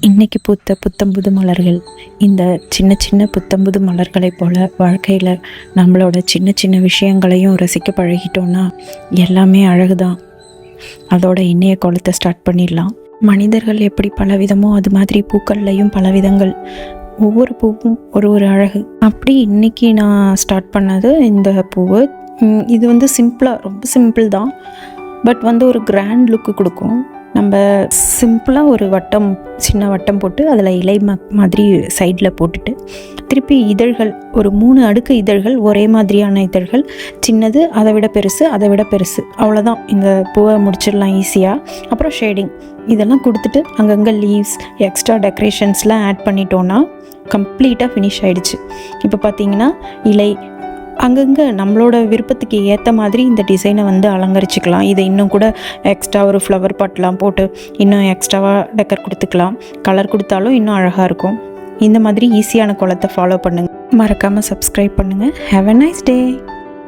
இன்றைக்கி பூத்த புத்தம்புது மலர்கள். இந்த சின்ன சின்ன புத்தம்புது மலர்களைப் போல் வாழ்க்கையில் நம்மளோட சின்ன சின்ன விஷயங்களையும் ரசிக்க பழகிட்டோன்னா எல்லாமே அழகு தான். அதோட இன்றைய கோலத்தை ஸ்டார்ட் பண்ணிடலாம். மனிதர்கள் எப்படி பலவிதமோ அது மாதிரி பூக்கள்லையும் பலவிதங்கள். ஒவ்வொரு பூவும் ஒரு ஒரு அழகு. அப்படி இன்றைக்கி நான் ஸ்டார்ட் பண்ணது இந்த பூவு. இது சிம்பிளாக, ரொம்ப சிம்பிள் தான். பட் ஒரு கிராண்ட் லுக்கு கொடுக்கும். நம்ம சிம்பிளாக ஒரு வட்டம், சின்ன வட்டம் போட்டு அதில் இலை மாதிரி சைடில் போட்டுட்டு திருப்பி இதழ்கள், ஒரு 3 அடுக்கு இதழ்கள், ஒரே மாதிரியான இதழ்கள், சின்னது, அதை விட பெருசு, அதை விட பெருசு, அவ்வளோதான். இந்த பூவை முடிச்சிடலாம் ஈஸியாக. அப்புறம் ஷேடிங் இதெல்லாம் கொடுத்துட்டு அங்கங்கே லீவ்ஸ், எக்ஸ்ட்ரா டெக்கரேஷன்ஸ்லாம் ஆட் பண்ணிட்டோன்னா கம்ப்ளீட்டாக ஃபினிஷ் ஆகிடுச்சு. இப்போ பார்த்தீங்கன்னா இலை அங்கங்கே நம்மளோட விருப்பத்துக்கு ஏற்ற மாதிரி இந்த டிசைனை அலங்கரிச்சிக்கலாம். இதை இன்னும் கூட எக்ஸ்ட்ரா ஒரு ஃப்ளவர் பாட்லாம் போட்டு இன்னும் எக்ஸ்ட்ராவாக டெக்கர் கொடுத்துக்கலாம். கலர் கொடுத்தாலும் இன்னும் அழகாக இருக்கும். இந்த மாதிரி ஈஸியான கோலத்தை ஃபாலோ பண்ணுங்கள். மறக்காமல் சப்ஸ்கிரைப் பண்ணுங்கள். Have a nice day.